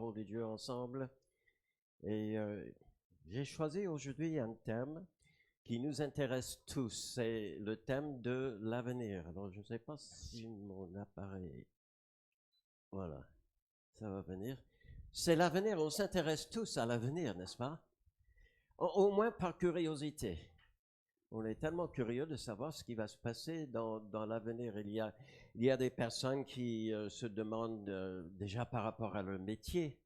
parole de Dieu ensemble. Et j'ai choisi aujourd'hui un thème qui nous intéresse tous. C'est le thème de l'avenir. Alors, je ne sais pas si mon appareil... Voilà, ça va venir. C'est l'avenir. On s'intéresse tous à l'avenir, n'est-ce pas? Au moins par curiosité. On est tellement curieux de savoir ce qui va se passer dans l'avenir. Il y a des personnes qui se demandent déjà par rapport à leur métier.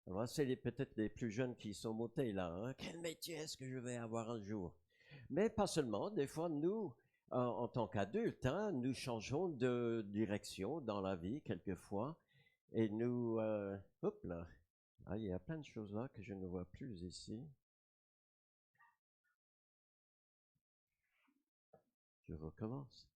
Alors, c'est peut-être les plus jeunes qui sont montés là. Hein? Quel métier est-ce que je vais avoir un jour? Mais pas seulement. Des fois, nous, en tant qu'adultes, hein, nous changeons de direction dans la vie quelquefois. Et nous... hop là. Ah, il y a plein de choses là que je ne vois plus ici. Je recommence.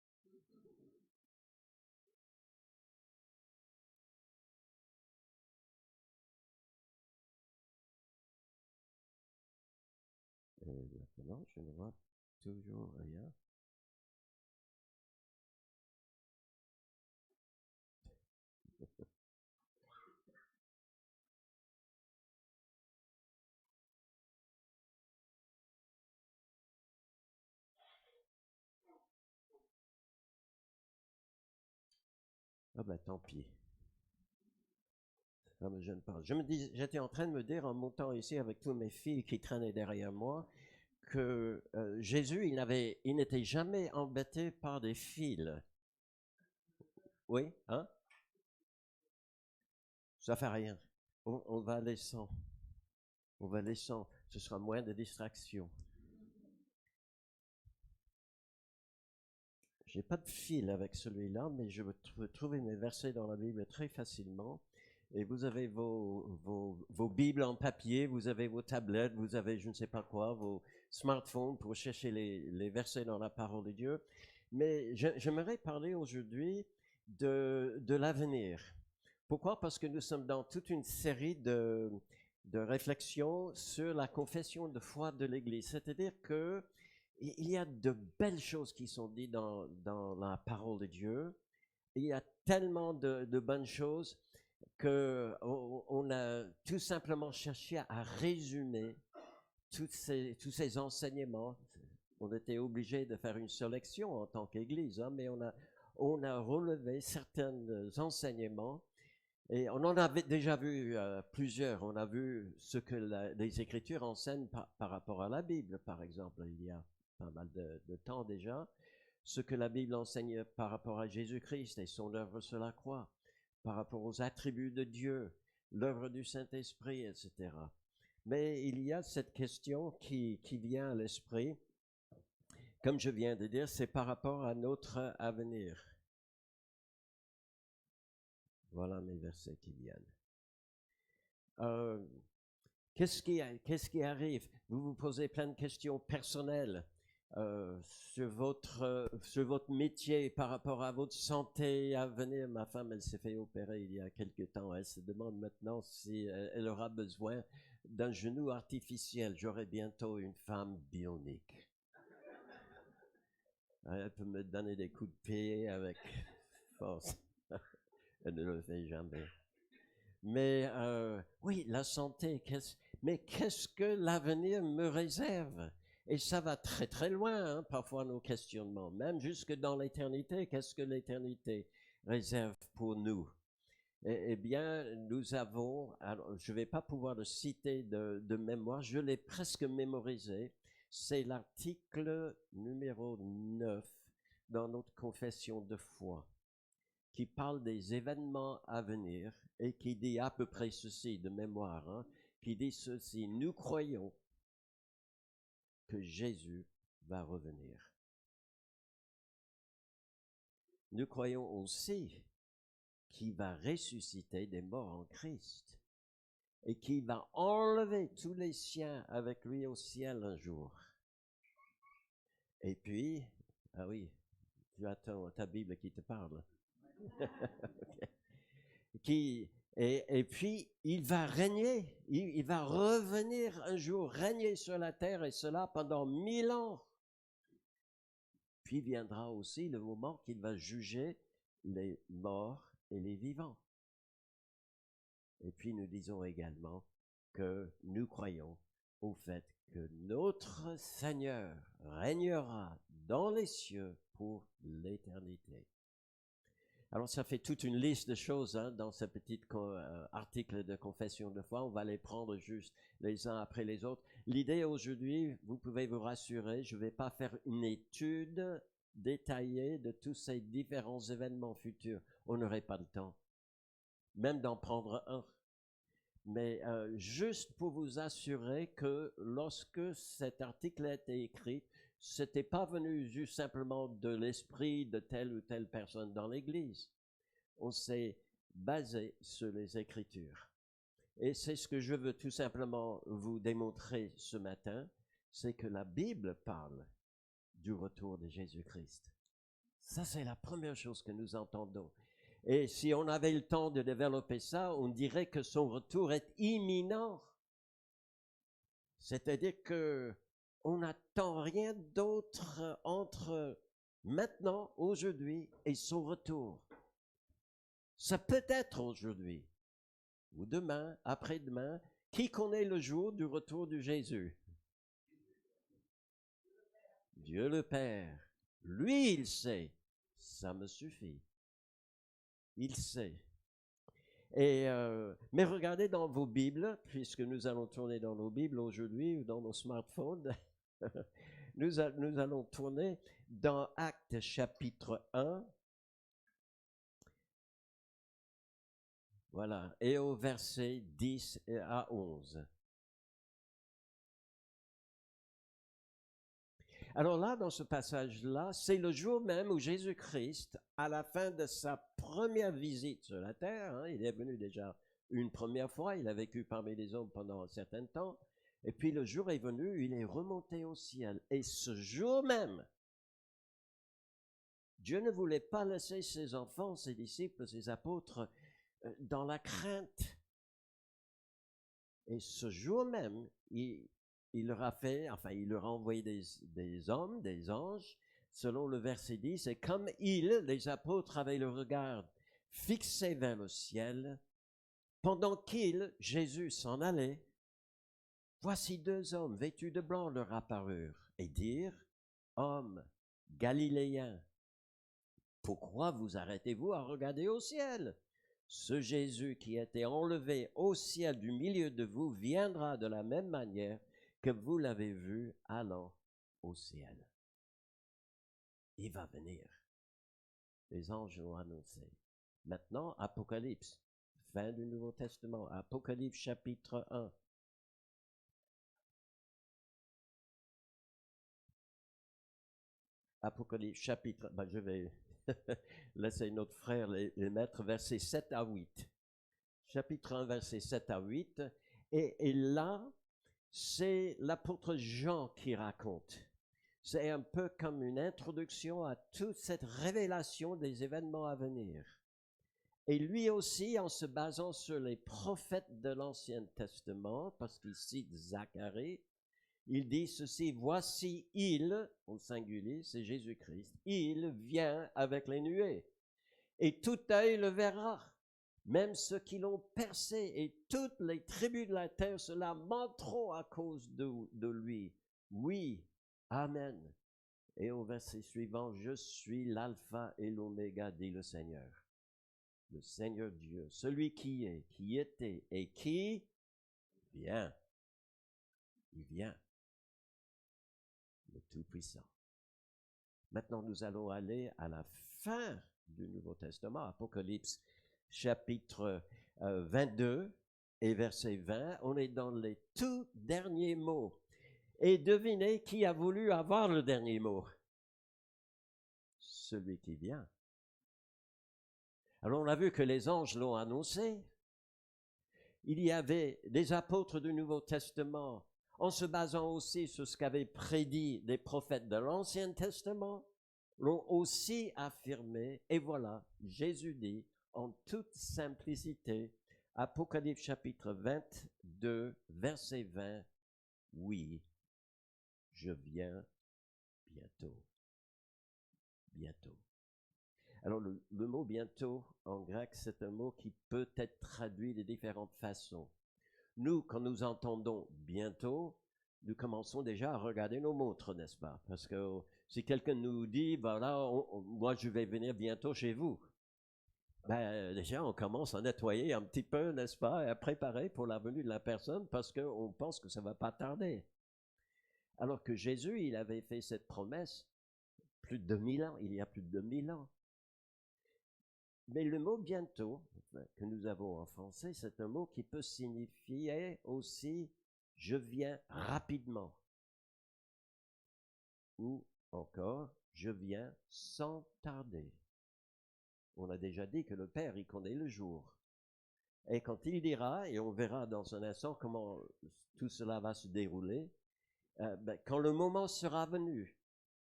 Et maintenant, je ne vois toujours rien. Ah ben tant pis. Ça me gêne pas. J'étais en train de me dire en montant ici avec toutes mes filles qui traînaient derrière moi que Jésus, il n'était jamais embêté par des fils. Oui, hein? Ça fait rien. On va aller sans. On va aller sans. Ce sera moins de distractions. J'ai pas de fil avec celui-là, mais je peux trouver mes versets dans la Bible très facilement. Et vous avez vos Bibles en papier, vous avez vos tablettes, vous avez je ne sais pas quoi, vos smartphones pour chercher les versets dans la parole de Dieu. Mais j'aimerais parler aujourd'hui de l'avenir. Pourquoi? Parce que nous sommes dans toute une série de réflexions sur la confession de foi de l'Église. C'est-à-dire que il y a de belles choses qui sont dites dans la parole de Dieu. Il y a tellement de bonnes choses que on a tout simplement cherché à résumer tous ces enseignements. On était obligé de faire une sélection en tant qu'Église, hein, mais on a relevé certains enseignements et on en avait déjà vu plusieurs. On a vu ce que les Écritures enseignent par rapport à la Bible, par exemple, il y a pas mal de temps déjà. Ce que la Bible enseigne par rapport à Jésus-Christ et son œuvre sur la croix, par rapport aux attributs de Dieu, l'œuvre du Saint-Esprit, etc. Mais il y a cette question qui vient à l'esprit, comme je viens de dire, c'est par rapport à notre avenir. Voilà mes versets qui viennent. Euh, qu'est-ce qui arrive? Vous vous posez plein de questions personnelles sur votre métier par rapport à votre santé à venir. Ma femme, elle s'est fait opérer il y a quelque temps. Elle se demande maintenant si elle aura besoin d'un genou artificiel. J'aurai bientôt une femme bionique. Elle peut me donner des coups de pied avec force. Elle ne le fait jamais. Mais oui, la santé, mais qu'est-ce que l'avenir me réserve? Et ça va très très loin, hein, parfois nos questionnements, même jusque dans l'éternité. Qu'est-ce que l'éternité réserve pour nous? Eh bien, nous avons, alors, je ne vais pas pouvoir le citer de mémoire, je l'ai presque mémorisé. C'est l'article numéro 9 dans notre confession de foi, qui parle des événements à venir et qui dit à peu près ceci de mémoire, hein, qui dit ceci: nous croyons que Jésus va revenir. Nous croyons aussi qu'il va ressusciter des morts en Christ et qu'il va enlever tous les siens avec lui au ciel un jour. Et puis, ah oui, tu attends ta Bible qui te parle. Okay. Et puis, il va régner, il va revenir un jour, régner sur la terre, et cela pendant 1000 ans. Puis viendra aussi le moment qu'il va juger les morts et les vivants. Et puis nous disons également que nous croyons au fait que notre Seigneur régnera dans les cieux pour l'éternité. Alors ça fait toute une liste de choses dans ce petit article de confession de foi. On va les prendre juste les uns après les autres. L'idée aujourd'hui, vous pouvez vous rassurer, je ne vais pas faire une étude détaillée de tous ces différents événements futurs. On n'aurait pas le temps, même d'en prendre un. Mais juste pour vous assurer que lorsque cet article a été écrit, c'était pas venu juste simplement de l'esprit de telle ou telle personne dans l'Église. On s'est basé sur les Écritures. Et c'est ce que je veux tout simplement vous démontrer ce matin, c'est que la Bible parle du retour de Jésus-Christ. Ça, c'est la première chose que nous entendons. Et si on avait le temps de développer ça, on dirait que son retour est imminent. C'est-à-dire que on n'attend rien d'autre entre maintenant, aujourd'hui et son retour. Ça peut être aujourd'hui, ou demain, après-demain. Qui connaît le jour du retour de Jésus? Dieu le Père. Lui, il sait. Ça me suffit. Il sait. Et, mais regardez dans vos Bibles, puisque nous allons tourner dans nos Bibles aujourd'hui ou dans nos smartphones, nous allons tourner dans Actes chapitre 1, voilà, et au verset 10 à 11. Alors là, dans ce passage-là, c'est le jour même où Jésus-Christ, à la fin de sa première visite sur la terre, il est venu déjà une première fois, il a vécu parmi les hommes pendant un certain temps, et puis le jour est venu, il est remonté au ciel. Et ce jour même, Dieu ne voulait pas laisser ses enfants, ses disciples, ses apôtres dans la crainte. Et ce jour même, il leur a il leur a envoyé des hommes, des anges, selon le verset 10, et comme les apôtres, avaient le regard fixé vers le ciel, pendant Jésus s'en allait, voici deux hommes vêtus de blanc leur apparurent et dirent, hommes galiléens, pourquoi vous arrêtez-vous à regarder au ciel? Ce Jésus qui a été enlevé au ciel du milieu de vous viendra de la même manière que vous l'avez vu allant au ciel. Il va venir. Les anges l'ont annoncé. Maintenant, Apocalypse, fin du Nouveau Testament, Apocalypse chapitre 1. Apocalypse chapitre, je vais laisser notre frère les mettre, versets 7 à 8. Chapitre 1, versets 7 à 8. Et là, c'est l'apôtre Jean qui raconte. C'est un peu comme une introduction à toute cette révélation des événements à venir. Et lui aussi, en se basant sur les prophètes de l'Ancien Testament, parce qu'il cite Zacharie, il dit ceci, voici il, au singulier, c'est Jésus-Christ, il vient avec les nuées, et tout œil le verra, même ceux qui l'ont percé, et toutes les tribus de la terre se lamenteront à cause de lui. Oui, amen. Et au verset suivant, je suis l'alpha et l'oméga, dit le Seigneur Dieu, celui qui est, qui était et qui vient. Il vient, le Tout-Puissant. Maintenant, nous allons aller à la fin du Nouveau Testament, Apocalypse chapitre 22 et verset 20. On est dans les tout derniers mots. Et devinez qui a voulu avoir le dernier mot? Celui qui vient. Alors, on a vu que les anges l'ont annoncé. Il y avait des apôtres du Nouveau Testament, en se basant aussi sur ce qu'avaient prédit les prophètes de l'Ancien Testament, l'ont aussi affirmé. Et voilà, Jésus dit en toute simplicité, Apocalypse chapitre 22, verset 20, oui, je viens bientôt. Bientôt. Alors, le mot bientôt en grec, c'est un mot qui peut être traduit de différentes façons. Nous, quand nous entendons bientôt, nous commençons déjà à regarder nos montres, n'est-ce pas? Parce que si quelqu'un nous dit, voilà, moi je vais venir bientôt chez vous, ben, déjà on commence à nettoyer un petit peu, n'est-ce pas, et à préparer pour la venue de la personne parce qu'on pense que ça ne va pas tarder. Alors que Jésus, il avait fait cette promesse plus de 2000 ans, il y a plus de 2000 ans. Mais le mot bientôt, que nous avons en français, c'est un mot qui peut signifier aussi je viens rapidement ou encore je viens sans tarder. On a déjà dit que le Père, il connaît le jour. Et quand il dira, et on verra dans un instant comment tout cela va se dérouler, quand le moment sera venu,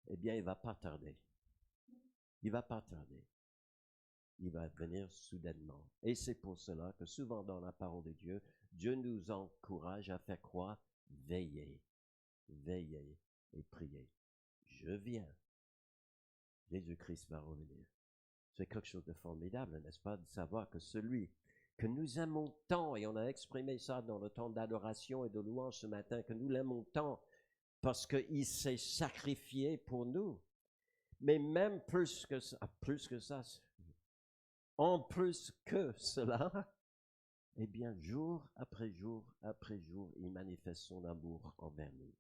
eh bien, il ne va pas tarder. Il ne va pas tarder. Il va venir soudainement. Et c'est pour cela que souvent dans la parole de Dieu, Dieu nous encourage à faire quoi? Veiller, veiller et prier. Je viens. Jésus-Christ va revenir. C'est quelque chose de formidable, n'est-ce pas, de savoir que celui que nous aimons tant, et on a exprimé ça dans le temps d'adoration et de louange ce matin, que nous l'aimons tant parce qu'il s'est sacrifié pour nous. Mais même plus que ça, en plus que cela, eh bien, jour après jour après jour, il manifeste son amour envers nous.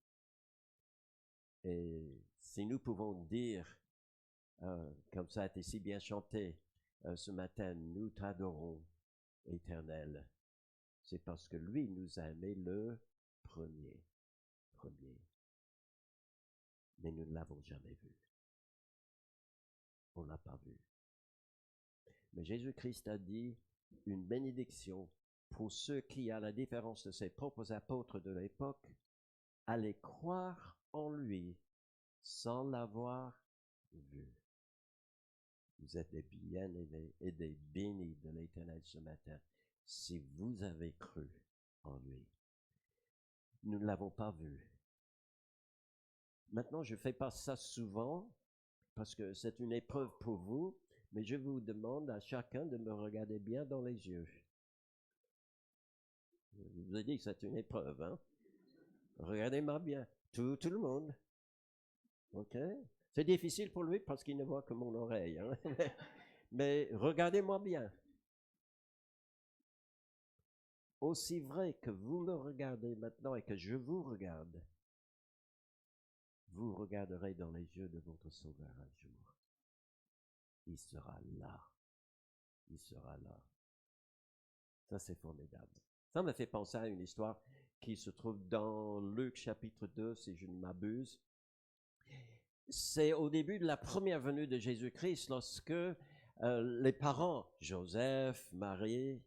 Et si nous pouvons dire, comme ça a été si bien chanté ce matin, nous t'adorons, Éternel, c'est parce que lui nous a aimés le premier. Mais nous ne l'avons jamais vu. On ne l'a pas vu. Mais Jésus-Christ a dit une bénédiction pour ceux qui, à la différence de ses propres apôtres de l'époque, allaient croire en lui sans l'avoir vu. Vous êtes des bien-aimés et des bénis de l'Éternel ce matin si vous avez cru en lui. Nous ne l'avons pas vu. Maintenant, je ne fais pas ça souvent parce que c'est une épreuve pour vous, mais je vous demande à chacun de me regarder bien dans les yeux. Je vous ai dit que c'est une épreuve, hein? Regardez-moi bien, tout le monde. OK? C'est difficile pour lui parce qu'il ne voit que mon oreille, hein? Mais regardez-moi bien. Aussi vrai que vous me regardez maintenant et que je vous regarde, vous regarderez dans les yeux de votre Sauveur un jour. Il sera là. Il sera là. Ça, c'est formidable. Ça me fait penser à une histoire qui se trouve dans Luc chapitre 2, si je ne m'abuse. C'est au début de la première venue de Jésus-Christ, lorsque les parents, Joseph, Marie,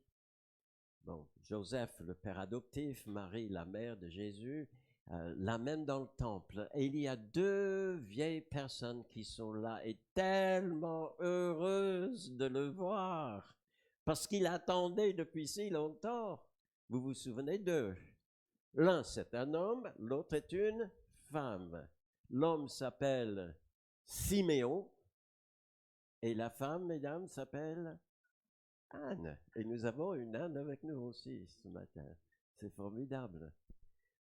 Joseph, le père adoptif, Marie, la mère de Jésus, l'amènent dans le temple. Et il y a deux vieilles personnes qui sont là et tellement heureuses de le voir, parce qu'il attendait depuis si longtemps. Vous vous souvenez d'eux? L'un, c'est un homme, l'autre est une femme. L'homme s'appelle Siméon et la femme, mesdames, s'appelle Anne. Et nous avons une Anne avec nous aussi ce matin. C'est formidable.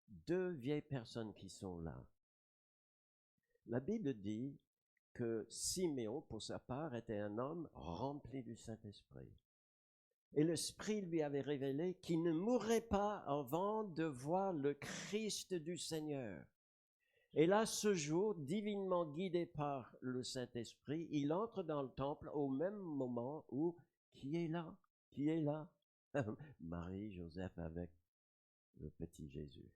Deux vieilles personnes qui sont là. La Bible dit que Siméon, pour sa part, était un homme rempli du Saint-Esprit. Et l'Esprit lui avait révélé qu'il ne mourrait pas avant de voir le Christ du Seigneur. Et là, ce jour, divinement guidé par le Saint-Esprit, il entre dans le temple au même moment où, qui est là? Qui est là? Marie, Joseph avec le petit Jésus.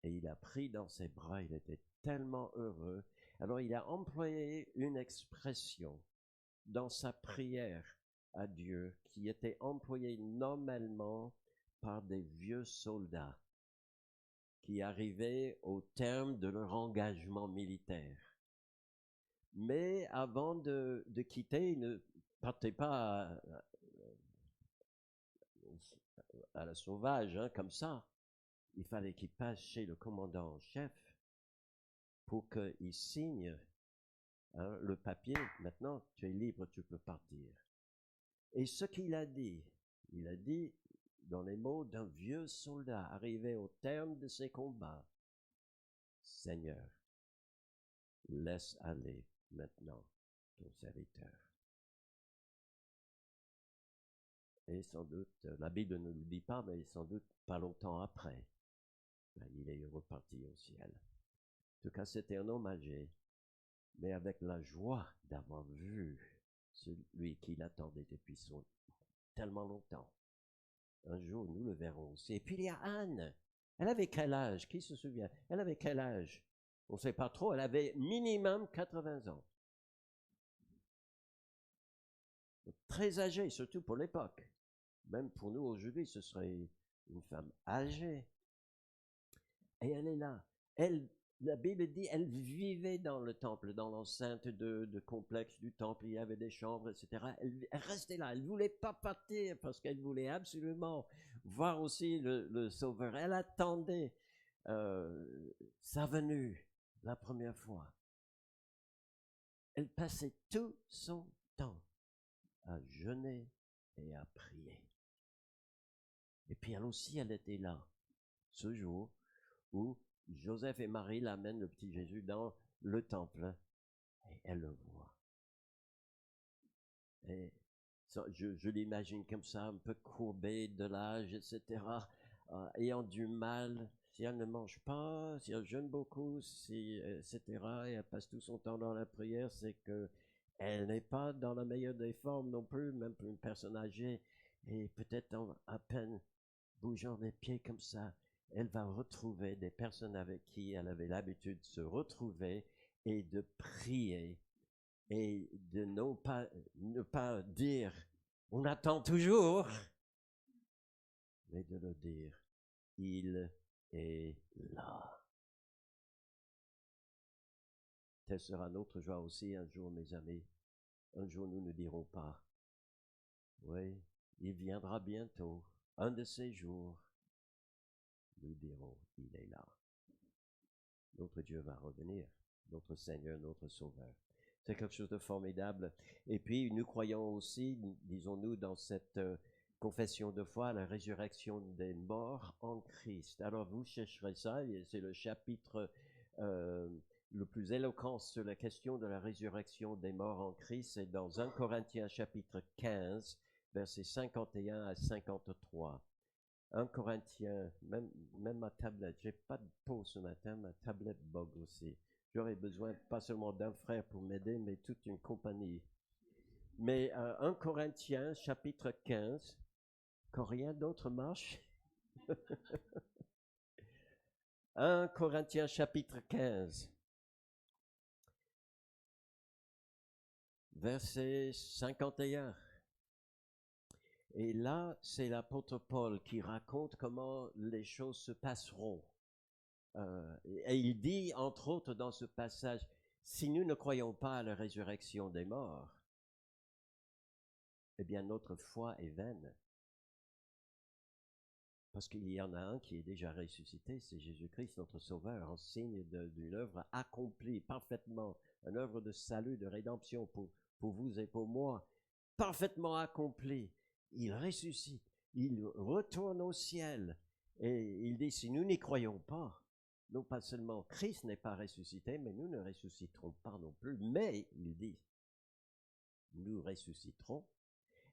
Et il a pris dans ses bras, il était tellement heureux. Alors il a employé une expression dans sa prière à Dieu qui était employée normalement par des vieux soldats qui arrivaient au terme de leur engagement militaire. Mais avant de quitter, ils ne partaient pas à la sauvage, hein, comme ça. Il fallait qu'il passe chez le commandant en chef pour qu'il signe Hein, le papier, maintenant, tu es libre, tu peux partir. Et ce qu'il a dit dans les mots d'un vieux soldat arrivé au terme de ses combats, Seigneur, laisse aller maintenant ton serviteur. Et sans doute, la Bible ne nous dit pas, mais sans doute pas longtemps après, il est reparti au ciel. En tout cas, c'était un homme âgé, mais avec la joie d'avoir vu celui qui l'attendait depuis tellement longtemps. Un jour, nous le verrons aussi. Et puis il y a Anne. Elle avait quel âge? Qui se souvient? Elle avait quel âge? On ne sait pas trop. Elle avait minimum 80 ans. Très âgée, surtout pour l'époque. Même pour nous aujourd'hui, ce serait une femme âgée. Et elle est là. La Bible dit, elle vivait dans le temple, dans l'enceinte de complexe du temple. Il y avait des chambres, etc. Elle restait là. Elle ne voulait pas partir parce qu'elle voulait absolument voir aussi le Sauveur. Elle attendait sa venue la première fois. Elle passait tout son temps à jeûner et à prier. Et puis elle aussi, elle était là, ce jour où Joseph et Marie l'amènent le petit Jésus dans le temple et elle le voit. Et je l'imagine comme ça, un peu courbé de l'âge, etc., ayant du mal, si elle ne mange pas, si elle jeûne beaucoup, etc., et elle passe tout son temps dans la prière, c'est que elle n'est pas dans la meilleure des formes non plus, même pour une personne âgée, et peut-être à peine bougeant les pieds comme ça, elle va retrouver des personnes avec qui elle avait l'habitude de se retrouver et de prier et de ne pas dire on attend toujours, mais de le dire il est là. Telle sera notre joie aussi un jour, mes amis. Un jour, nous ne dirons pas oui, il viendra bientôt, un de ces jours. Nous dirons il est là. Notre Dieu va revenir, notre Seigneur, notre Sauveur. C'est quelque chose de formidable. Et puis, nous croyons aussi, disons-nous, dans cette confession de foi, la résurrection des morts en Christ. Alors, vous chercherez ça, et c'est le chapitre le plus éloquent sur la question de la résurrection des morts en Christ. C'est dans 1 Corinthiens chapitre 15, versets 51 à 53. 1 Corinthiens, même ma tablette, j'ai pas de peau ce matin, ma tablette bug aussi. J'aurais besoin pas seulement d'un frère pour m'aider, mais toute une compagnie. Mais 1 Corinthiens, chapitre 15, quand rien d'autre marche. 1 Corinthiens, chapitre 15, verset 51. Et là, c'est l'apôtre Paul qui raconte comment les choses se passeront. Et il dit, entre autres, dans ce passage, si nous ne croyons pas à la résurrection des morts, eh bien notre foi est vaine. Parce qu'il y en a un qui est déjà ressuscité, c'est Jésus-Christ, notre Sauveur, en signe d'une œuvre accomplie parfaitement, une œuvre de salut, de rédemption pour vous et pour moi, parfaitement accomplie. Il ressuscite, il retourne au ciel, et il dit, si nous n'y croyons pas, non pas seulement Christ n'est pas ressuscité, mais nous ne ressusciterons pas non plus. Mais, il dit, nous ressusciterons.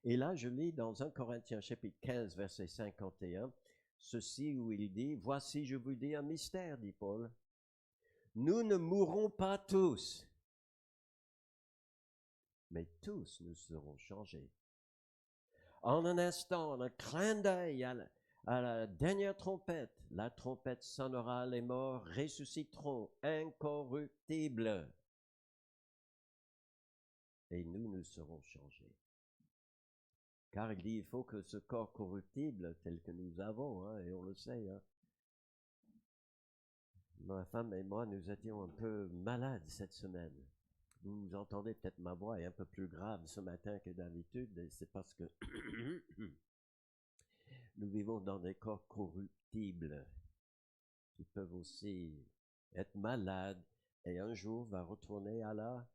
Et là, je lis dans 1 Corinthiens chapitre 15, verset 51, ceci où il dit, voici, je vous dis un mystère, dit Paul. Nous ne mourrons pas tous, mais tous nous serons changés. En un instant, en un clin d'œil, à la dernière trompette, la trompette sonnera, les morts ressusciteront, incorruptibles. Et nous serons changés. Car il dit, il faut que ce corps corruptible, tel que nous avons, hein, et on le sait, hein, ma femme et moi, nous étions un peu malades cette semaine. Vous entendez peut-être ma voix est un peu plus grave ce matin que d'habitude, et c'est parce que nous vivons dans des corps corruptibles qui peuvent aussi être malades et un jour va retourner à la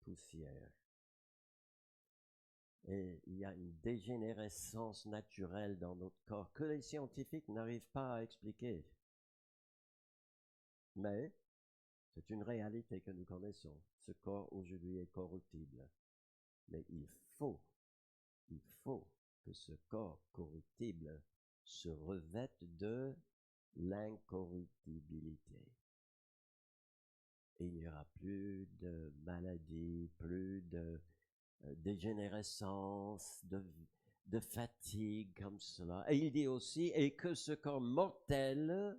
poussière. Et il y a une dégénérescence naturelle dans notre corps que les scientifiques n'arrivent pas à expliquer. Mais c'est une réalité que nous connaissons. Ce corps aujourd'hui est corruptible. Mais il faut que ce corps corruptible se revête de l'incorruptibilité. Et il n'y aura plus de maladies, plus de dégénérescence, de fatigue comme cela. Et il dit aussi, et que ce corps mortel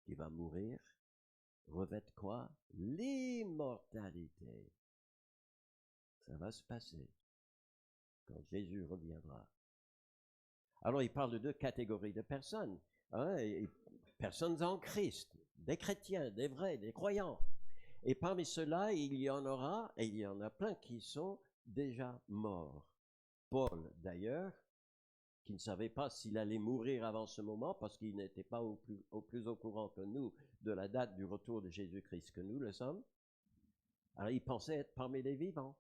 qui va mourir revête quoi? L'immortalité. Ça va se passer quand Jésus reviendra. Alors il parle de deux catégories de personnes. Personnes en Christ, des chrétiens, des vrais, des croyants. Et parmi ceux-là, il y en aura, et il y en a plein qui sont déjà morts. Paul, d'ailleurs, qui ne savait pas s'il allait mourir avant ce moment, parce qu'il n'était pas au plus au courant que nous de la date du retour de Jésus-Christ que nous le sommes. Alors il pensait être parmi les vivants.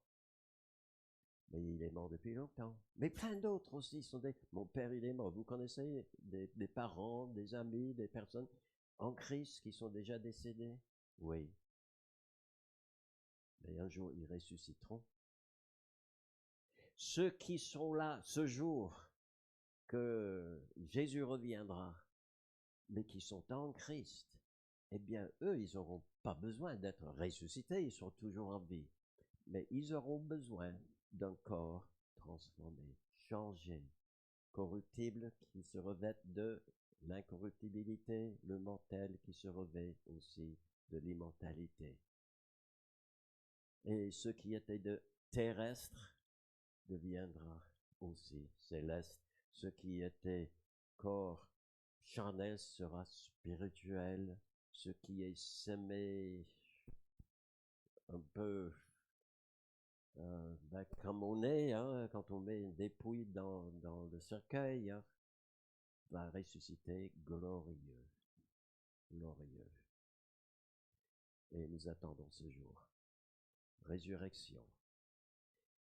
Mais il est mort depuis longtemps. Mais plein d'autres aussi sont des... Mon père, il est mort. Vous connaissez des parents, des amis, des personnes en Christ qui sont déjà décédés? Oui. Mais un jour, ils ressusciteront. Ceux qui sont là ce jour que Jésus reviendra, mais qui sont en Christ, eh bien, eux, ils n'auront pas besoin d'être ressuscités, ils sont toujours en vie. Mais ils auront besoin d'un corps transformé, changé, corruptible qui se revête de l'incorruptibilité, le mortel qui se revêt aussi de l'immortalité. Et ce qui était de terrestre deviendra aussi céleste. Ce qui était corps charnel sera spirituel. Ce qui est semé un peu comme on est, quand on met une dépouille dans le cercueil, va ressusciter glorieux, glorieux. Et nous attendons ce jour. Résurrection.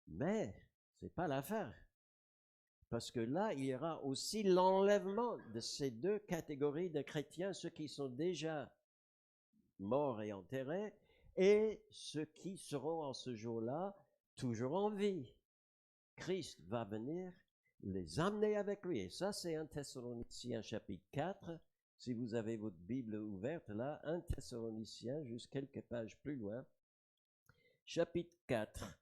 Mais c'est pas l'affaire. Parce que là, il y aura aussi l'enlèvement de ces deux catégories de chrétiens, ceux qui sont déjà morts et enterrés, et ceux qui seront en ce jour-là toujours en vie. Christ va venir les amener avec lui. Et ça, c'est 1 Thessaloniciens chapitre 4. Si vous avez votre Bible ouverte là, 1 Thessaloniciens, juste quelques pages plus loin, chapitre 4.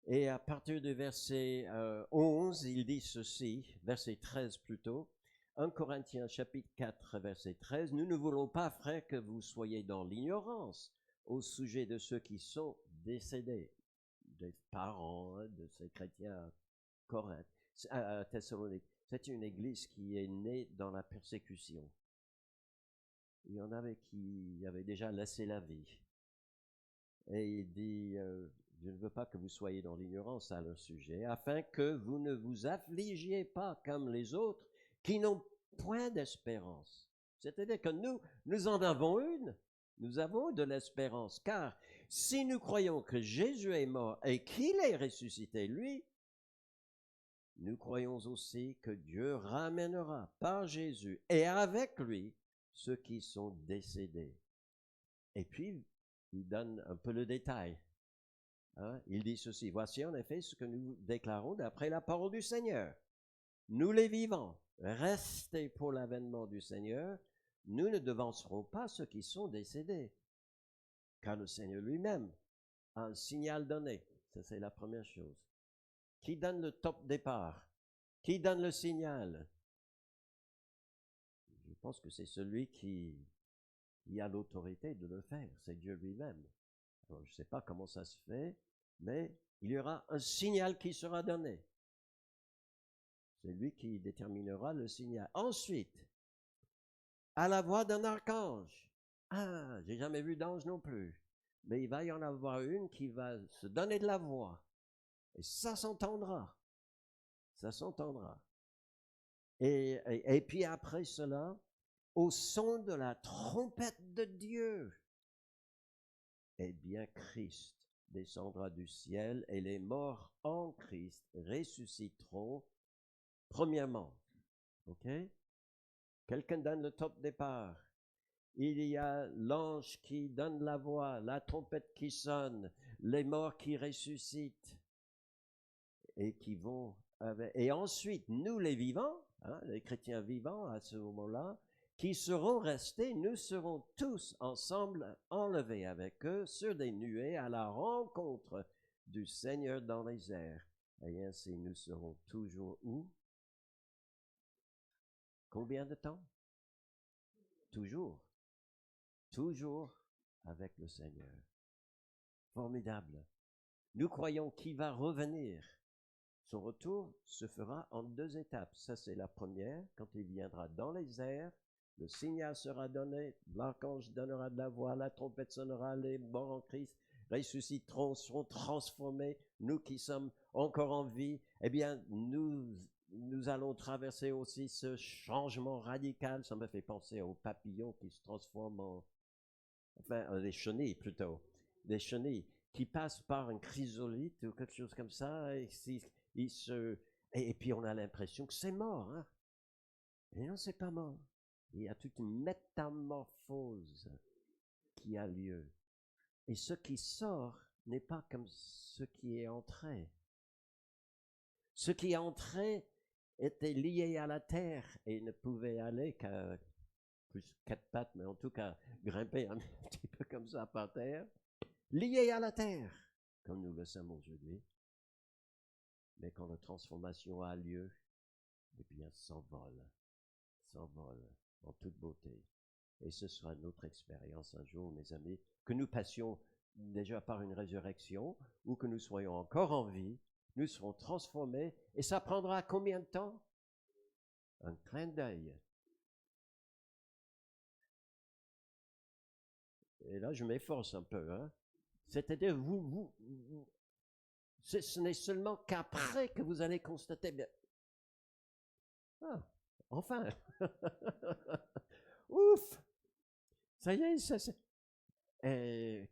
Et à partir du verset 11, il dit ceci, verset 13 plutôt, 1 Corinthiens chapitre 4, verset 13, « Nous ne voulons pas, frères, que vous soyez dans l'ignorance au sujet de ceux qui sont décédés, des parents de ces chrétiens à Thessalonique. C'est une église qui est née dans la persécution. Il y en avait qui avaient déjà laissé la vie. Et il dit, je ne veux pas que vous soyez dans l'ignorance à leur sujet, afin que vous ne vous affligiez pas comme les autres qui n'ont point d'espérance. C'est-à-dire que nous en avons une. Nous avons de l'espérance, car si nous croyons que Jésus est mort et qu'il est ressuscité, lui, nous croyons aussi que Dieu ramènera par Jésus et avec lui ceux qui sont décédés. Et puis, il donne un peu le détail. Il dit ceci, « Voici en effet ce que nous déclarons d'après la parole du Seigneur. Nous les vivants, restés pour l'avènement du Seigneur, nous ne devancerons pas ceux qui sont décédés, car le Seigneur lui-même a un signal donné. » Ça, c'est la première chose. Qui donne le top départ? Qui donne le signal? Je pense que c'est celui qui a l'autorité de le faire. C'est Dieu lui-même. Alors, je ne sais pas comment ça se fait, mais il y aura un signal qui sera donné. C'est lui qui déterminera le signal. Ensuite, à la voix d'un archange. Ah, j'ai jamais vu d'ange non plus. Mais il va y en avoir une qui va se donner de la voix. Et ça s'entendra. Ça s'entendra. Et puis après cela, au son de la trompette de Dieu, eh bien Christ descendra du ciel et les morts en Christ ressusciteront premièrement. OK? Quelqu'un donne le top départ. Il y a l'ange qui donne la voix, la trompette qui sonne, les morts qui ressuscitent et qui vont avec. Et ensuite, nous les vivants, les chrétiens vivants à ce moment-là, qui seront restés, nous serons tous ensemble enlevés avec eux sur des nuées à la rencontre du Seigneur dans les airs. Et ainsi, nous serons toujours où? Combien de temps? Toujours. Toujours avec le Seigneur. Formidable. Nous croyons qu'il va revenir. Son retour se fera en 2 étapes. Ça, c'est la première, quand il viendra dans les airs. Le signal sera donné, l'archange donnera de la voix, la trompette sonnera, les morts en Christ ressusciteront, seront transformés. Nous qui sommes encore en vie, eh bien, nous allons traverser aussi ce changement radical. Ça me fait penser aux papillons qui se transforment en... Enfin, les chenilles plutôt. Des chenilles qui passent par un chrysolite ou quelque chose comme ça, et puis on a l'impression que c'est mort. Hein? Et non, c'est pas mort. Il y a toute une métamorphose qui a lieu. Et ce qui sort n'est pas comme ce qui est entré. Ce qui est entré était lié à la terre et ne pouvait aller qu'à plus 4 pattes, mais en tout cas grimper un petit peu comme ça par terre, lié à la terre, comme nous le sommes aujourd'hui. Mais quand la transformation a lieu, eh bien, s'envole en toute beauté. Et ce sera notre expérience un jour, mes amis, que nous passions déjà par une résurrection ou que nous soyons encore en vie, nous serons transformés et ça prendra combien de temps? Un clin d'œil. Et là, je m'efforce un peu, hein. C'est-à-dire, ce n'est seulement qu'après que vous allez constater, bien, enfin, ouf, ça y est,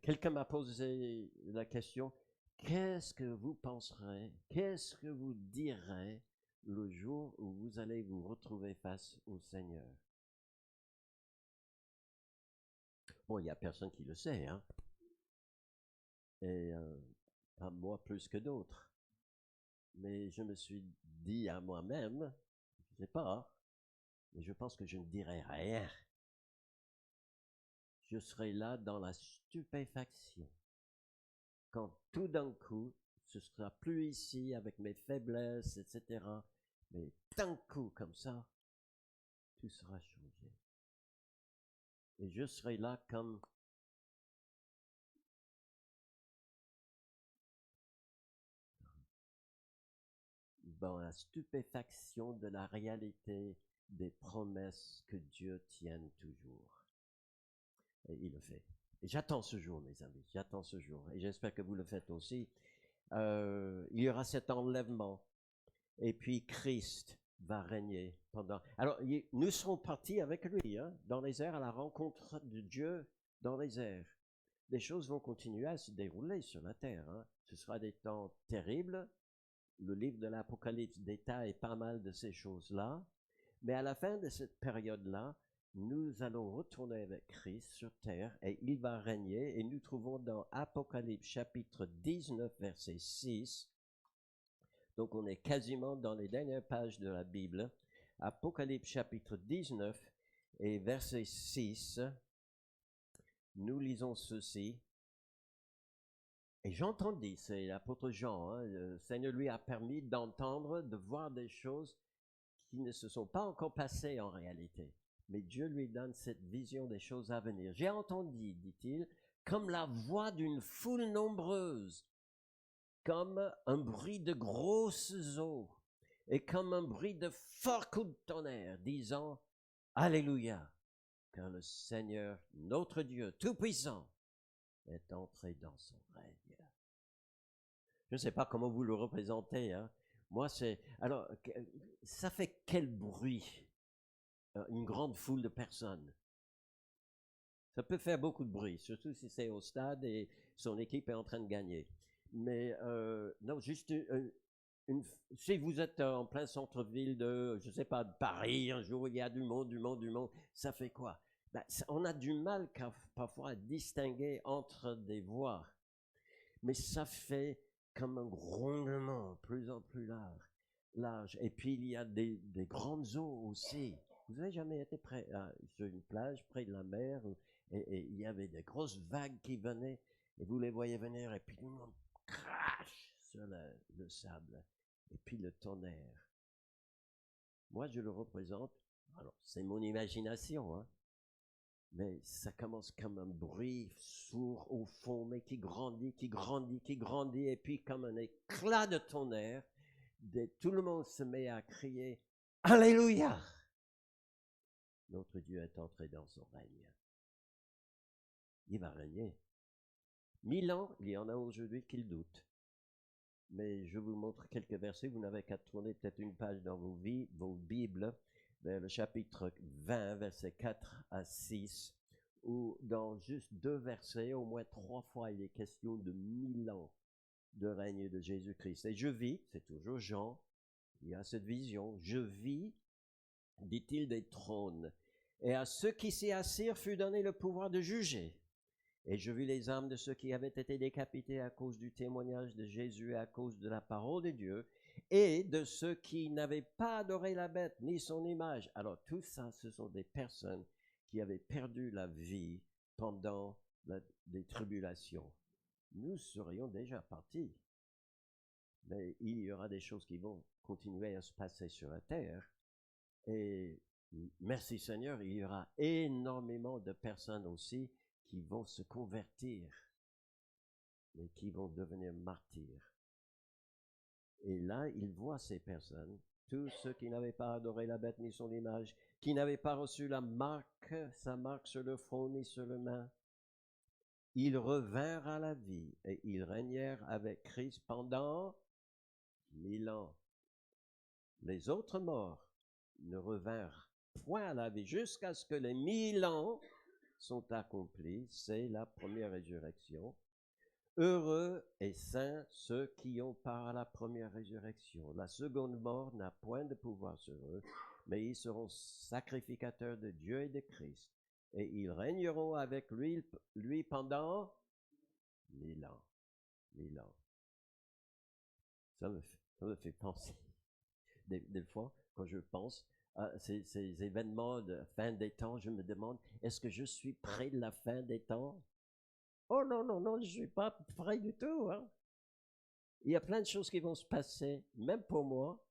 quelqu'un m'a posé la question, qu'est-ce que vous penserez, qu'est-ce que vous direz le jour où vous allez vous retrouver face au Seigneur? Bon, il n'y a personne qui le sait, hein. Et pas moi plus que d'autres. Mais je me suis dit à moi-même, je ne sais pas, mais je pense que je ne dirai rien. Je serai là dans la stupéfaction. Quand tout d'un coup, ce ne sera plus ici avec mes faiblesses, etc. Mais d'un coup, comme ça, tout sera changé. Et je serai là comme dans la stupéfaction de la réalité des promesses que Dieu tienne toujours. Et il le fait. Et j'attends ce jour, mes amis, j'attends ce jour. Et j'espère que vous le faites aussi. Il y aura cet enlèvement. Et puis Christ va régner pendant... Alors, nous serons partis avec lui, hein, dans les airs, à la rencontre de Dieu dans les airs. Les choses vont continuer à se dérouler sur la terre. Hein. Ce sera des temps terribles. Le livre de l'Apocalypse détaille pas mal de ces choses-là. Mais à la fin de cette période-là, nous allons retourner avec Christ sur terre et il va régner. Et nous trouvons dans Apocalypse chapitre 19, verset 6. Donc on est quasiment dans les dernières pages de la Bible. Apocalypse chapitre 19 et verset 6. Nous lisons ceci. Et j'entendis, c'est l'apôtre Jean, hein, le Seigneur lui a permis d'entendre, de voir des choses qui ne se sont pas encore passées en réalité. Mais Dieu lui donne cette vision des choses à venir. J'ai entendu, dit-il, comme la voix d'une foule nombreuse, comme un bruit de grosses eaux, et comme un bruit de fort coup de tonnerre, disant « Alléluia » car le Seigneur, notre Dieu Tout-Puissant, est entré dans son règne. Je ne sais pas comment vous le représentez, hein. Moi, c'est... Alors, ça fait quel bruit? Une grande foule de personnes. Ça peut faire beaucoup de bruit, surtout si c'est au stade et son équipe est en train de gagner. Mais non, juste si vous êtes en plein centre-ville de, je sais pas, de Paris, un jour il y a du monde, du monde, du monde, ça fait quoi? Ben, on a du mal parfois à distinguer entre des voix, mais ça fait comme un grondement plus en plus large. Et puis il y a des grandes eaux aussi. Vous n'avez jamais été sur une plage près de la mer et il y avait des grosses vagues qui venaient et vous les voyez venir et puis tout le monde crache sur le sable et puis le tonnerre. Moi, je le représente. Alors, c'est mon imagination, hein, mais ça commence comme un bruit sourd au fond, mais qui grandit, qui grandit, qui grandit, et puis comme un éclat de tonnerre, tout le monde se met à crier « Alléluia !» Notre Dieu est entré dans son règne. Il va régner. 1000 ans, il y en a aujourd'hui qui le doutent. Mais je vous montre quelques versets. Vous n'avez qu'à tourner peut-être une page dans vos Bibles, vers le chapitre 20, versets 4 à 6, où dans juste 2 versets, au moins 3 fois, il est question de 1000 ans de règne de Jésus-Christ. Et je vis, c'est toujours Jean, il a cette vision, je vis, dit-il, des trônes, et à ceux qui s'y assirent fut donné le pouvoir de juger. Et je vis les âmes de ceux qui avaient été décapités à cause du témoignage de Jésus et à cause de la parole de Dieu, et de ceux qui n'avaient pas adoré la bête ni son image. Alors tout ça, ce sont des personnes qui avaient perdu la vie pendant des tribulations. Nous serions déjà partis. Mais il y aura des choses qui vont continuer à se passer sur la terre. Et merci Seigneur, il y aura énormément de personnes aussi qui vont se convertir, mais qui vont devenir martyrs. Et là, il voit ces personnes, tous ceux qui n'avaient pas adoré la bête ni son image, qui n'avaient pas reçu sa marque sur le front ni sur le main. Ils revinrent à la vie et ils régnèrent avec Christ pendant 1000 ans. Les autres morts ne revinrent point à la vie jusqu'à ce que les 1000 ans sont accomplis. C'est la première résurrection. Heureux et saints ceux qui ont part à la première résurrection. La seconde mort n'a point de pouvoir sur eux, mais ils seront sacrificateurs de Dieu et de Christ. Et ils régneront avec lui pendant 1000 ans. 1000 ans. Ça me fait penser. Des fois, quand je pense à ces événements de fin des temps, je me demande, est-ce que je suis près de la fin des temps? Oh non, non, non, je ne suis pas près du tout. Hein. Il y a plein de choses qui vont se passer, même pour moi,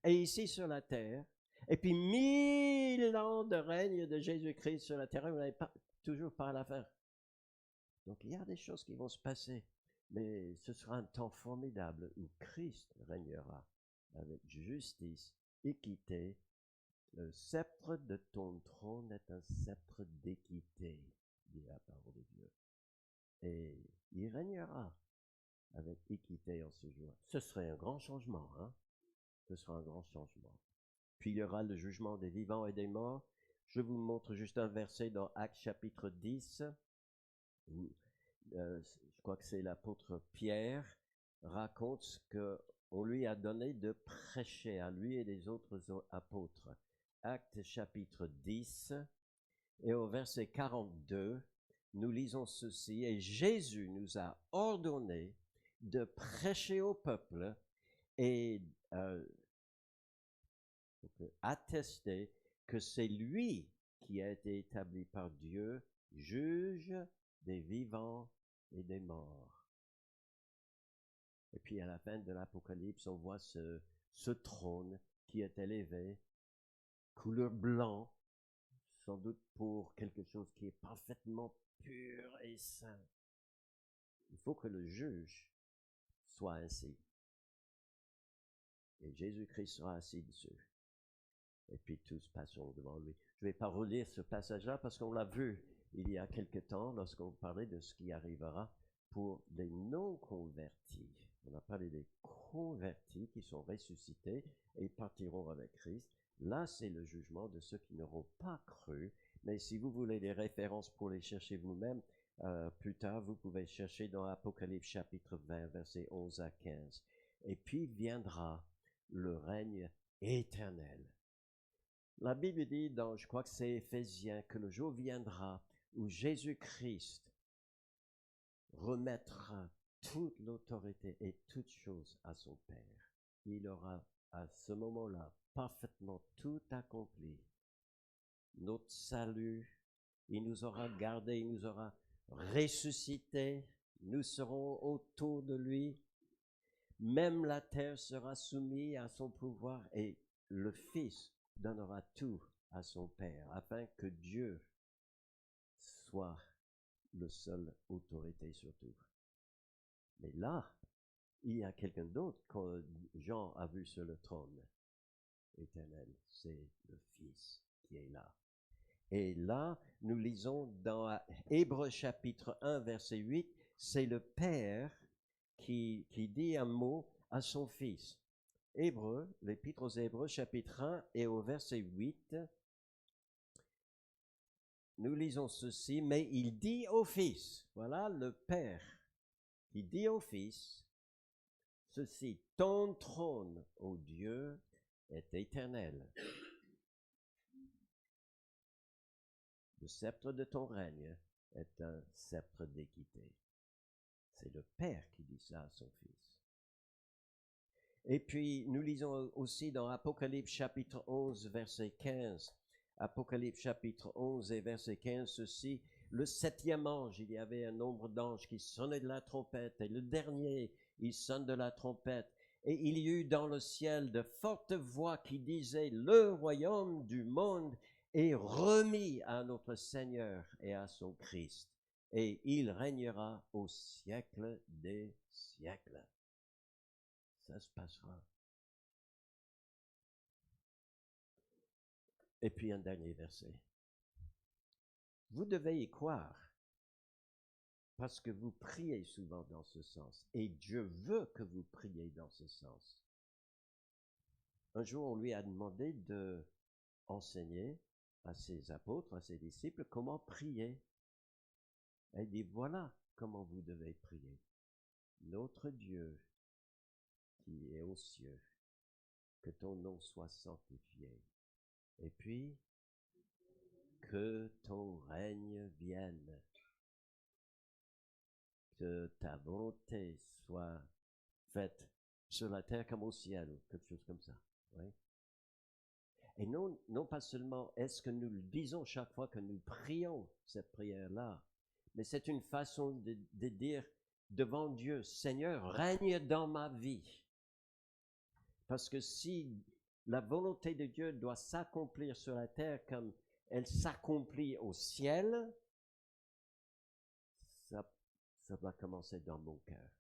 et ici sur la terre. Et puis 1000 ans de règne de Jésus-Christ sur la terre, vous n'avez pas, toujours pas à la fin. Donc il y a des choses qui vont se passer, mais ce sera un temps formidable où Christ régnera avec justice, équité. Le sceptre de ton trône est un sceptre d'équité, dit la parole de Dieu. Et il régnera avec équité en ce jour. Ce serait un grand changement, hein? Ce sera un grand changement. Puis il y aura le jugement des vivants et des morts. Je vous montre juste un verset dans Actes chapitre 10. Où, je crois que c'est l'apôtre Pierre raconte ce qu'on lui a donné de prêcher à lui et les autres apôtres. Actes chapitre 10 et au verset 42, nous lisons ceci, et Jésus nous a ordonné de prêcher au peuple et attester que c'est lui qui a été établi par Dieu, juge des vivants et des morts. Et puis à la fin de l'Apocalypse, on voit ce trône qui est élevé, couleur blanc, sans doute pour quelque chose qui est parfaitement pur et saint. Il faut que le juge soit ainsi. Et Jésus-Christ sera assis dessus. Et puis tous passeront devant lui. Je ne vais pas relire ce passage-là parce qu'on l'a vu il y a quelque temps lorsqu'on parlait de ce qui arrivera pour les non-convertis. On a parlé des convertis qui sont ressuscités et partiront avec Christ. Là, c'est le jugement de ceux qui n'auront pas cru. Mais si vous voulez des références pour les chercher vous-même, plus tard, vous pouvez chercher dans Apocalypse chapitre 20, versets 11 à 15. Et puis viendra le règne éternel. La Bible dit dans, je crois que c'est Éphésiens, que le jour viendra où Jésus-Christ remettra toute l'autorité et toutes choses à son Père. Il aura à ce moment-là parfaitement tout accompli. Notre salut, il nous aura gardés, il nous aura ressuscités, nous serons autour de lui. Même la terre sera soumise à son pouvoir et le Fils donnera tout à son Père afin que Dieu soit le seul autorité sur tout. Mais là, il y a quelqu'un d'autre que Jean a vu sur le trône éternel, c'est le Fils qui est là. Et là, nous lisons dans Hébreux chapitre 1, verset 8, c'est le Père qui dit un mot à son Fils. Hébreux, l'Épître aux Hébreux chapitre 1 et au verset 8, nous lisons ceci, mais il dit au Fils, voilà le Père qui dit au Fils, ceci, ton trône, ô Dieu, est éternel. Le sceptre de ton règne est un sceptre d'équité. C'est le Père qui dit ça à son Fils. Et puis, nous lisons aussi dans Apocalypse chapitre 11, verset 15. Apocalypse chapitre 11 et verset 15, ceci, le septième ange, il y avait un nombre d'anges qui sonnaient de la trompette, et le dernier, il sonne de la trompette. Et il y eut dans le ciel de fortes voix qui disaient, le royaume du monde est remis à notre Seigneur et à son Christ, et il régnera au siècle des siècles. Ça se passera. Et puis un dernier verset. Vous devez y croire, parce que vous priez souvent dans ce sens, et Dieu veut que vous priez dans ce sens. Un jour, on lui a demandé de enseigner à ses apôtres, à ses disciples, comment prier. Elle dit, voilà comment vous devez prier. Notre Dieu qui est aux cieux, que ton nom soit sanctifié. Et puis, que ton règne vienne, que ta volonté soit faite sur la terre comme au ciel, ou quelque chose comme ça. Oui. Et non pas seulement est-ce que nous le disons chaque fois que nous prions cette prière-là, mais c'est une façon de dire devant Dieu, Seigneur, règne dans ma vie. Parce que si la volonté de Dieu doit s'accomplir sur la terre comme elle s'accomplit au ciel, ça doit commencer dans mon cœur.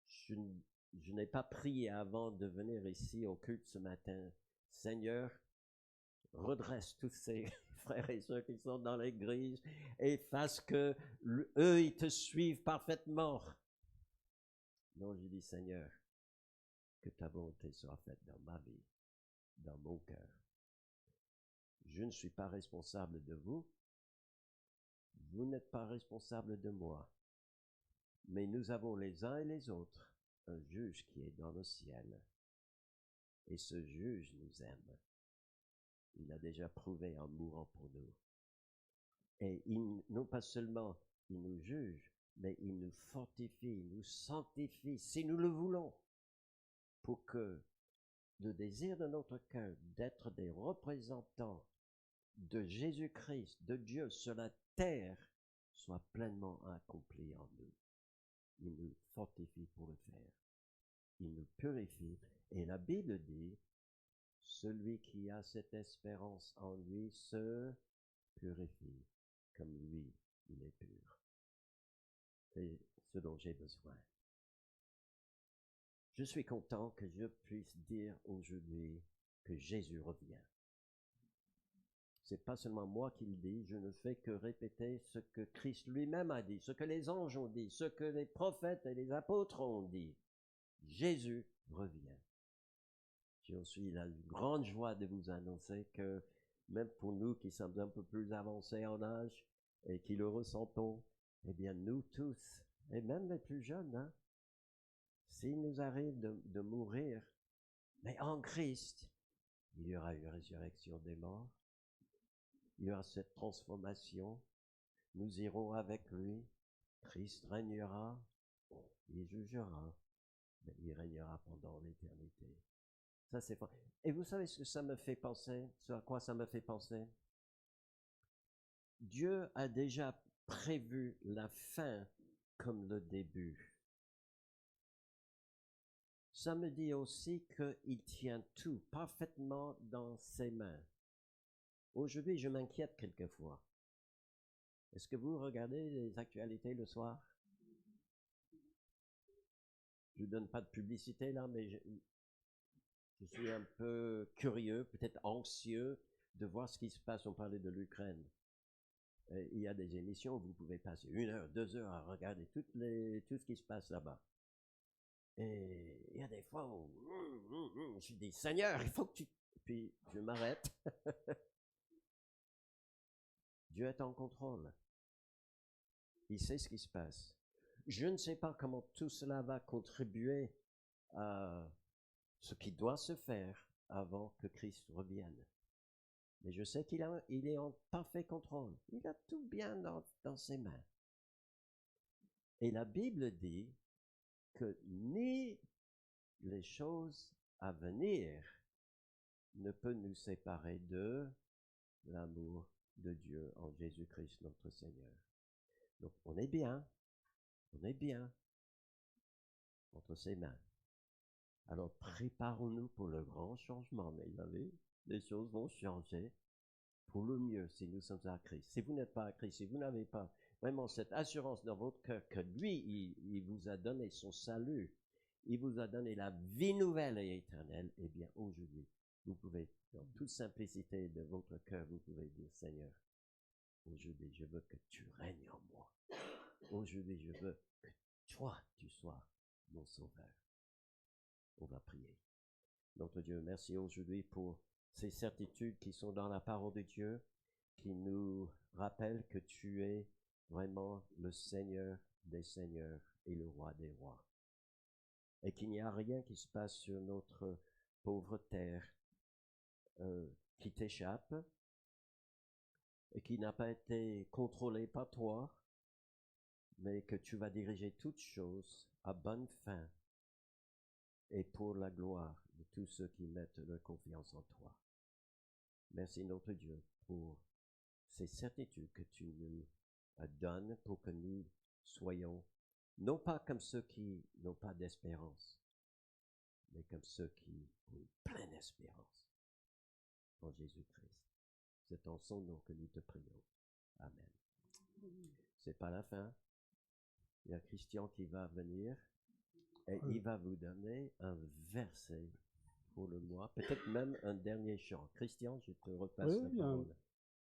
Je n'ai pas prié avant de venir ici au culte ce matin. Seigneur, redresse tous ces frères et sœurs qui sont dans l'église et fasse que eux, ils te suivent parfaitement. Non, je dis, Seigneur, que ta volonté soit faite dans ma vie, dans mon cœur. Je ne suis pas responsable de vous. Vous n'êtes pas responsable de moi. Mais nous avons les uns et les autres un juge qui est dans le ciel. Et ce juge nous aime. Il a déjà prouvé en mourant pour nous. Et non pas seulement il nous juge, mais il nous fortifie, il nous sanctifie, si nous le voulons, pour que le désir de notre cœur d'être des représentants de Jésus-Christ, de Dieu sur la terre, soit pleinement accompli en nous. Il nous fortifie pour le faire. Il nous purifie. Et la Bible dit, celui qui a cette espérance en lui se purifie, comme lui, il est pur. C'est ce dont j'ai besoin. Je suis content que je puisse dire aujourd'hui que Jésus revient. C'est pas seulement moi qui le dis, je ne fais que répéter ce que Christ lui-même a dit, ce que les anges ont dit, ce que les prophètes et les apôtres ont dit. Jésus revient. J'ai aussi la grande joie de vous annoncer que même pour nous qui sommes un peu plus avancés en âge et qui le ressentons, eh bien nous tous, et même les plus jeunes, hein, s'il nous arrive de mourir, mais en Christ, il y aura une résurrection des morts, il y aura cette transformation, nous irons avec lui, Christ régnera, il jugera, mais il régnera pendant l'éternité. Ça, c'est fort. Et vous savez ce que ça me fait penser? Ce à quoi ça me fait penser? Dieu a déjà prévu la fin comme le début. Ça me dit aussi qu'il tient tout parfaitement dans ses mains. Aujourd'hui, je m'inquiète quelquefois. Est-ce que vous regardez les actualités le soir? Je ne donne pas de publicité là, mais je suis un peu curieux, peut-être anxieux de voir ce qui se passe. On parlait de l'Ukraine. Il y a des émissions où vous pouvez passer 1 heure, 2 heures à regarder tout ce qui se passe là-bas. Et il y a des fois où je dis, Seigneur, il faut que tu... Puis je m'arrête. Dieu est en contrôle. Il sait ce qui se passe. Je ne sais pas comment tout cela va contribuer à ce qui doit se faire avant que Christ revienne. Mais je sais qu'il est en parfait contrôle. Il a tout bien dans ses mains. Et la Bible dit que ni les choses à venir ne peuvent nous séparer de l'amour de Dieu en Jésus-Christ notre Seigneur. Donc on est bien entre ses mains. Alors préparons-nous pour le grand changement, mes amis. Les choses vont changer pour le mieux si nous sommes à Christ. Si vous n'êtes pas à Christ, si vous n'avez pas vraiment cette assurance dans votre cœur que lui, il vous a donné son salut, il vous a donné la vie nouvelle et éternelle, eh bien aujourd'hui, vous pouvez, dans toute simplicité de votre cœur, vous pouvez dire, Seigneur, aujourd'hui je veux que tu règnes en moi. Aujourd'hui je veux que toi, tu sois mon sauveur. On va prier. Notre Dieu, merci aujourd'hui pour ces certitudes qui sont dans la parole de Dieu, qui nous rappellent que tu es vraiment le Seigneur des seigneurs et le roi des rois. Et qu'il n'y a rien qui se passe sur notre pauvre terre qui t'échappe et qui n'a pas été contrôlé par toi, mais que tu vas diriger toutes choses à bonne fin et pour la gloire de tous ceux qui mettent leur confiance en toi. Merci notre Dieu pour ces certitudes que tu nous donnes pour que nous soyons non pas comme ceux qui n'ont pas d'espérance, mais comme ceux qui ont une pleine espérance en Jésus-Christ. C'est en son nom que nous te prions. Amen. C'est pas la fin. Il y a Christian qui va venir et il va vous donner un verset pour le mois, peut-être même un dernier chant. Christian, je te repasse la parole.